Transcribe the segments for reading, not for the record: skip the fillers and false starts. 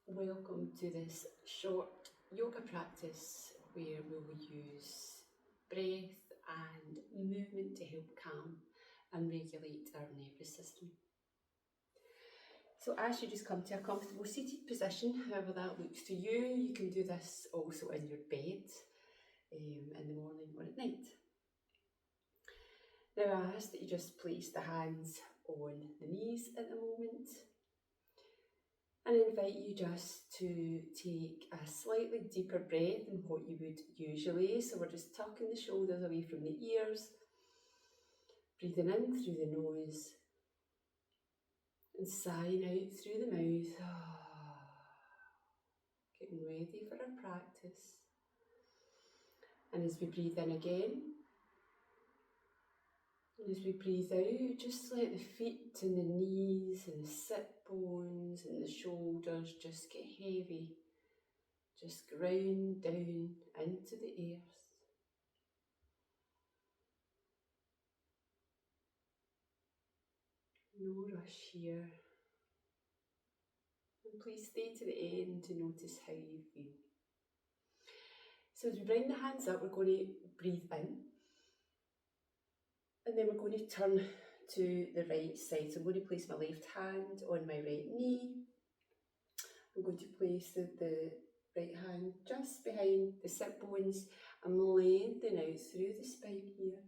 Welcome to this short yoga practice where we will use breath and movement to help calm and regulate our nervous system. So as you just come to a comfortable seated position, however that looks to you, you can do this also in your bed in the morning or at night. Now I ask that you just place the hands on the knees at the moment. And I invite you just to take a slightly deeper breath than what you would usually. So we're just tucking the shoulders away from the ears, breathing in through the nose and sighing out through the mouth. Getting ready for our practice. And as we breathe in again, and as we breathe out, just let the feet and the knees and the sit bones and the shoulders just get heavy. Just ground down into the earth. No rush here. And please stay to the end to notice how you feel. So as we bring the hands up, we're going to breathe in. And then we're going to turn to the right side. So I'm going to place my left hand on my right knee. I'm going to place the right hand just behind the sit bones and lengthen out through the spine here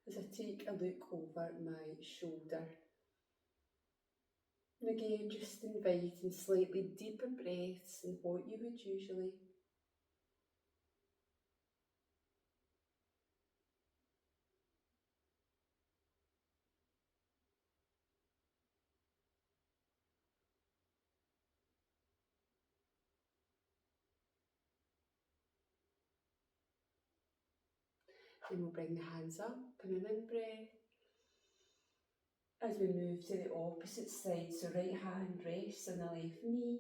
as I take a look over my shoulder. And again, just inviting slightly deeper breaths than what you would usually. Then we'll bring the hands up and an in-breath. As we move to the opposite side, so right hand rests on the left knee,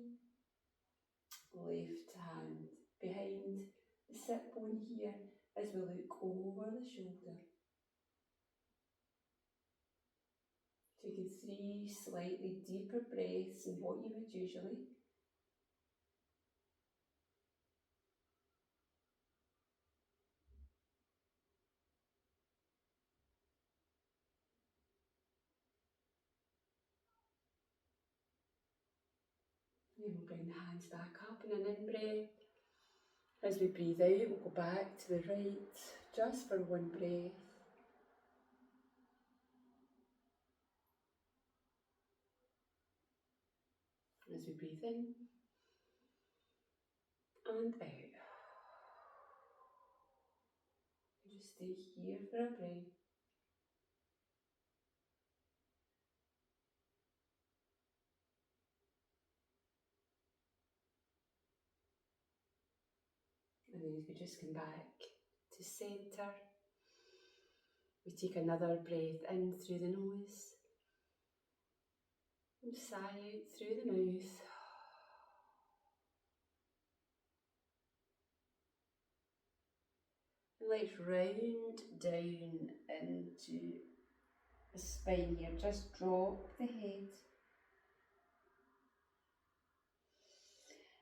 left hand behind the sit bone here as we look over the shoulder. Taking 3 slightly deeper breaths than what you would usually. Then we'll bring the hands back up in an in-breath. As we breathe out, we'll go back to the right, just for one breath. As we breathe in and out. Just stay here for a breath. And then as we just come back to centre, we take another breath in through the nose and sigh out through the mouth. And let's round down into the spine here, just drop the head.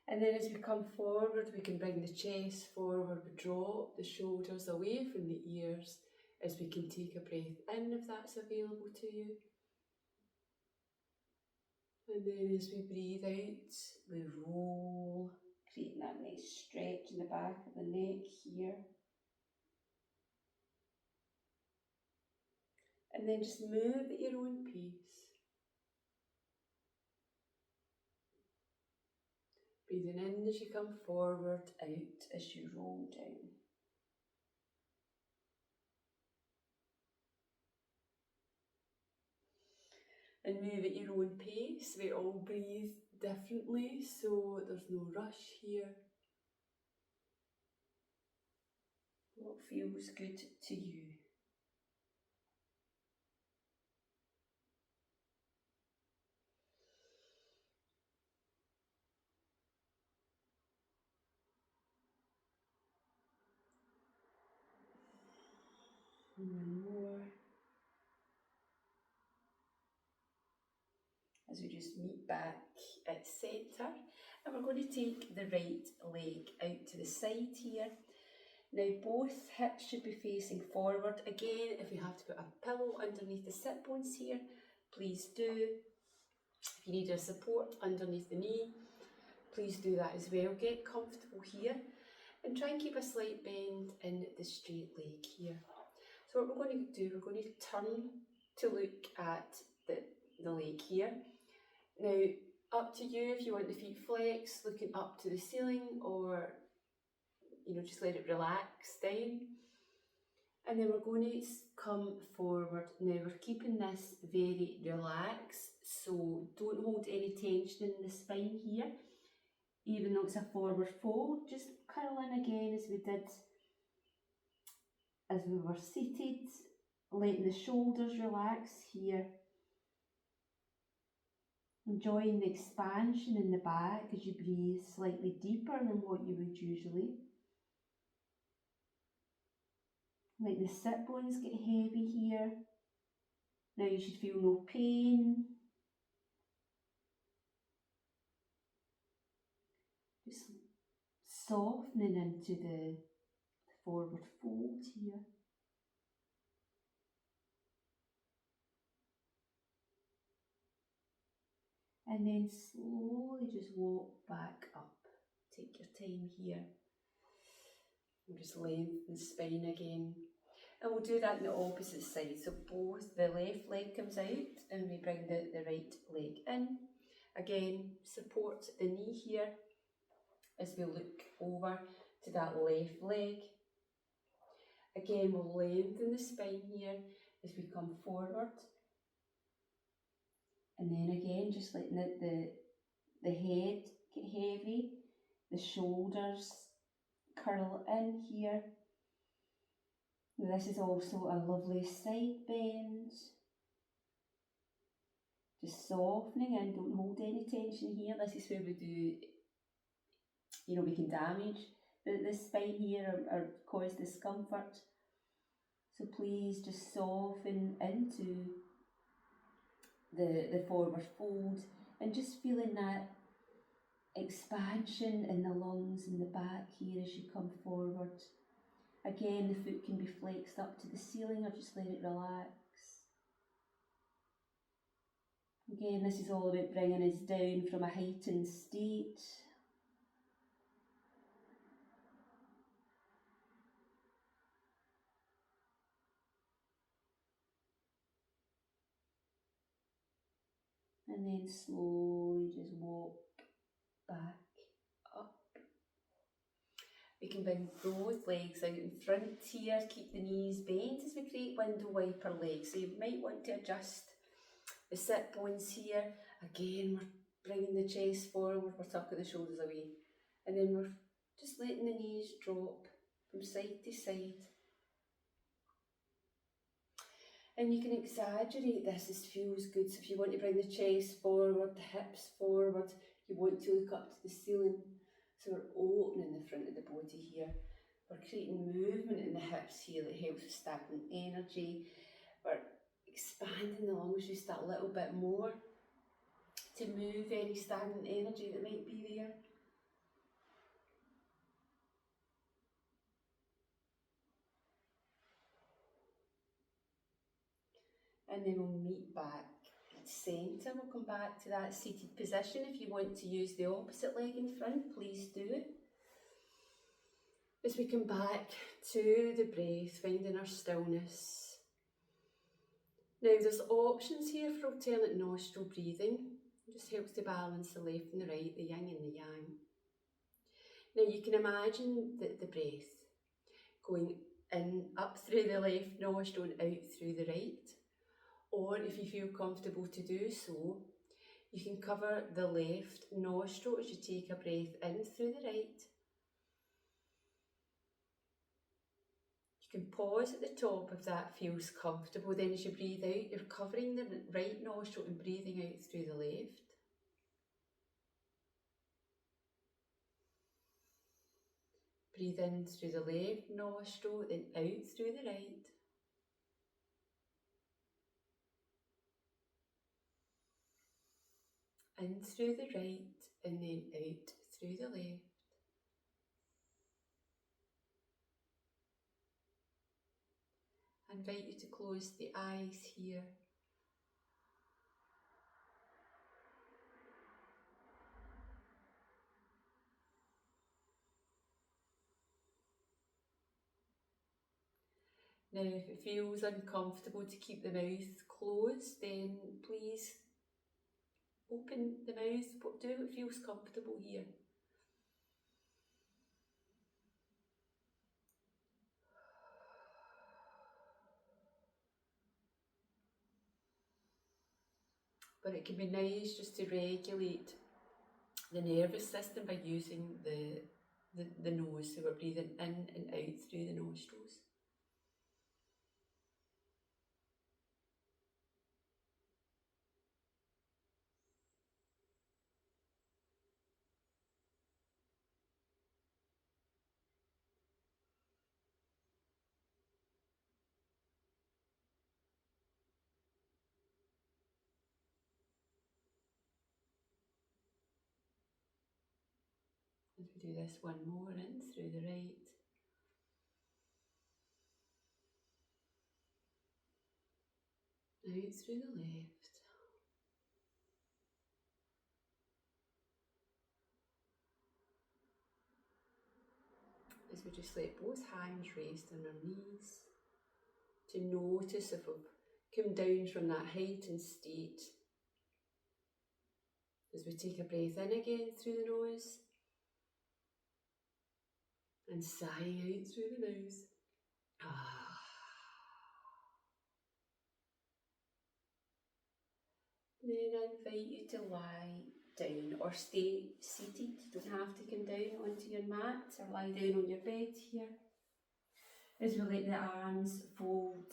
And then as we come forward, we can bring the chest forward, we drop the shoulders away from the ears as we can take a breath in if that's available to you. And then as we breathe out, we roll, creating that nice stretch in the back of the neck here. And then just move at your own pace. Breathing in as you come forward, out as you roll down. And move at your own pace. We all breathe differently, so there's no rush here. What feels good to you? One more. As we just meet back at centre, and we're going to take the right leg out to the side here. Now both hips should be facing forward. Again, if you have to put a pillow underneath the sit bones here, please do. If you need a support underneath the knee, please do that as well. Get comfortable here and try and keep a slight bend in the straight leg here. So what we're going to do, we're going to turn to look at the leg here. Now, up to you if you want the feet flexed, looking up to the ceiling, or just let it relax down. And then we're going to come forward. Now we're keeping this very relaxed, so don't hold any tension in the spine here. Even though it's a forward fold, just curl in again as we did as we were seated, letting the shoulders relax here. Enjoying the expansion in the back as you breathe slightly deeper than what you would usually. Let the sit bones get heavy here. Now you should feel no pain. Just softening into the forward fold here. And then slowly just walk back up. Take your time here. And just lengthen the spine again. And we'll do that on the opposite side. So both the left leg comes out and we bring the right leg in. Again, support the knee here as we look over to that left leg. Again, we'll lengthen the spine here as we come forward. And then again, just letting the head get heavy, the shoulders curl in here. Now this is also a lovely side bend. Just softening and don't hold any tension here. This is where we do, we can damage the spine here or cause discomfort. So please just soften into the forward fold and just feeling that expansion in the lungs and the back here as you come forward. Again, the foot can be flexed up to the ceiling or just let it relax. Again, this is all about bringing us down from a heightened state. And then slowly just walk back up. We can bring both legs out in front here, keep the knees bent as we create window wiper legs. So you might want to adjust the sit bones here. Again, we're bringing the chest forward, we're tucking the shoulders away. And then we're just letting the knees drop from side to side. And you can exaggerate this as feels good. So if you want to bring the chest forward, the hips forward, you want to look up to the ceiling. So we're opening the front of the body here. We're creating movement in the hips here that helps with stagnant energy. We're expanding the lungs just that little bit more to move any stagnant energy that might be there. And then we'll meet back at centre. We'll come back to that seated position. If you want to use the opposite leg in front, please do. As we come back to the breath, finding our stillness. Now there's options here for alternate nostril breathing. It just helps to balance the left and the right, the yin and the yang. Now you can imagine the breath going in, up through the left nostril and out through the right. Or if you feel comfortable to do so, you can cover the left nostril as you take a breath in through the right. You can pause at the top if that feels comfortable. Then as you breathe out, you're covering the right nostril and breathing out through the left. Breathe in through the left nostril, then out through the right. In through the right and then out through the left. I invite you to close the eyes here. Now, if it feels uncomfortable to keep the mouth closed, then please open the mouth, but do what feels comfortable here. But it can be nice just to regulate the nervous system by using the nose. So we're breathing in and out through the nostrils. As we do this one more, in through the right. Out through the left. As we just let both hands rest on our knees, to notice if we've come down from that heightened state. As we take a breath in again through the nose, and sighing out through the mouth. Then I invite you to lie down or stay seated. You don't have to come down onto your mat or lie down on your bed here. As we let the arms fold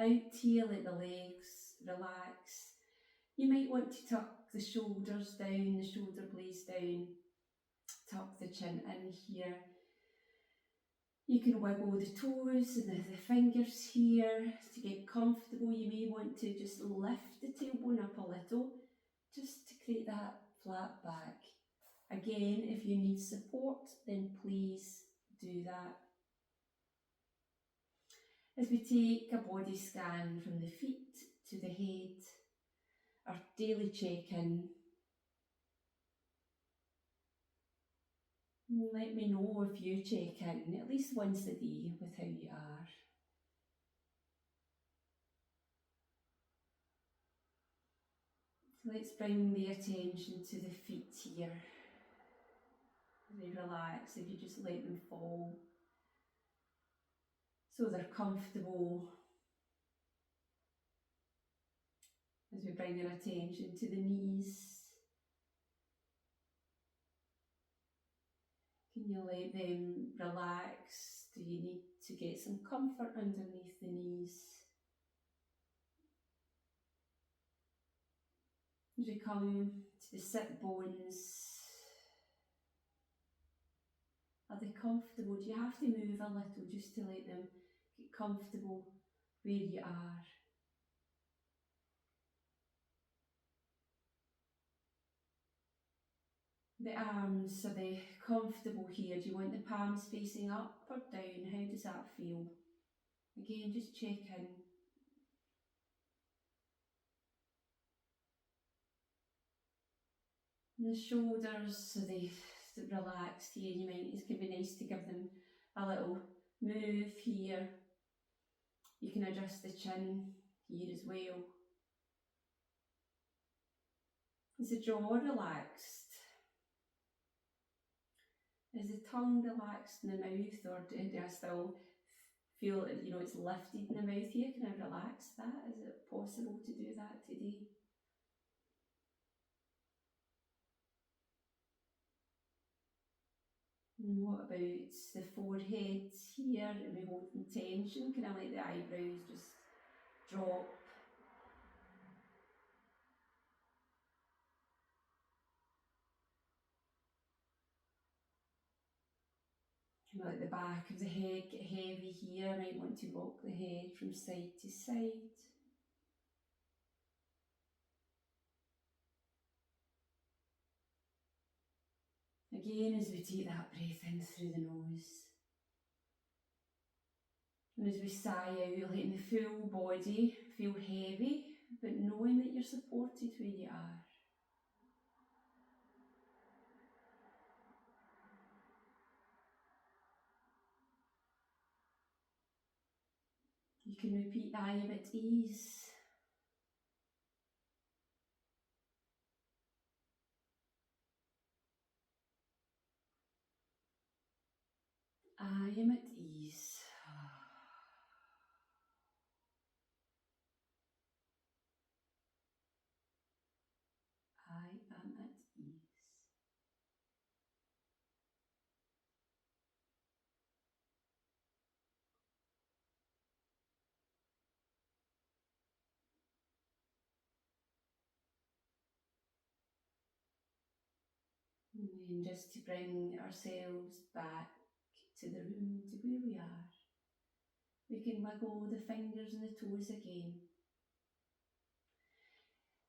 out here, let the legs relax. You might want to tuck the shoulders down, the shoulder blades down, tuck the chin in here. You can wiggle the toes and the fingers here to get comfortable. You may want to just lift the tailbone up a little, just to create that flat back. Again, if you need support, then please do that. As we take a body scan from the feet to the head, our daily check-in. Let me know if you check in at least once a day with how you are. So let's bring the attention to the feet here. They relax if you just let them fall, so they're comfortable. As we bring our attention to the knees, can you let them relax? Do you need to get some comfort underneath the knees? As we come to the sit bones, are they comfortable? Do you have to move a little just to let them get comfortable where you are? The arms, are they comfortable here? Do you want the palms facing up or down? How does that feel? Again, just check in. And the shoulders, so they relaxed here. You might, it can be nice to give them a little move here. You can adjust the chin here as well. Is the jaw relaxed? Is the tongue relaxed in the mouth, or do I still feel, it's lifted in the mouth here? Can I relax that? Is it possible to do that today? And what about the forehead here? Are we holding tension? Can I let the eyebrows just drop? Can I let the back of the head get heavy here? I might want to rock the head from side to side. Again, as we take that breath in through the nose. And as we sigh out, letting the full body feel heavy, but knowing that you're supported where you are. You can repeat I am at ease. I am at ease. I am at ease. And then just to bring ourselves back to the room, to where we are. We can wiggle the fingers and the toes again.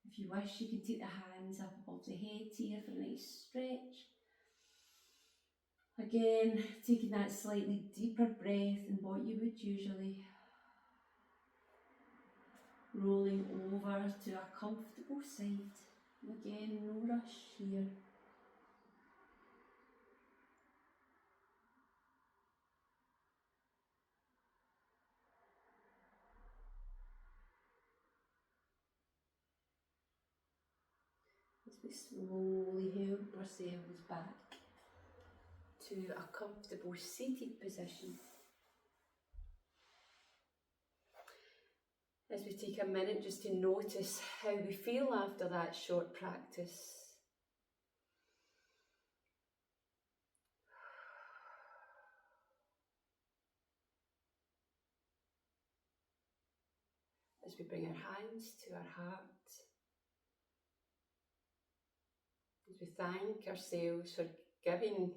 If you wish, you can take the hands up above the head here for a nice stretch. Again, taking that slightly deeper breath than what you would usually. Rolling over to a comfortable side. Again, no rush here. As we slowly help ourselves back to a comfortable seated position. As we take a minute just to notice how we feel after that short practice. As we bring our hands to our heart. As we thank ourselves for giving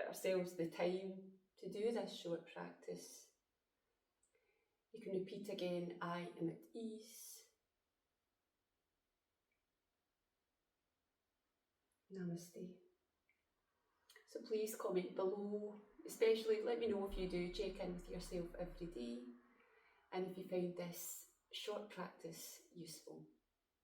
ourselves the time to do this short practice. You can repeat again, I am at ease. Namaste. So please comment below, especially let me know if you do check in with yourself every day and if you found this short practice useful.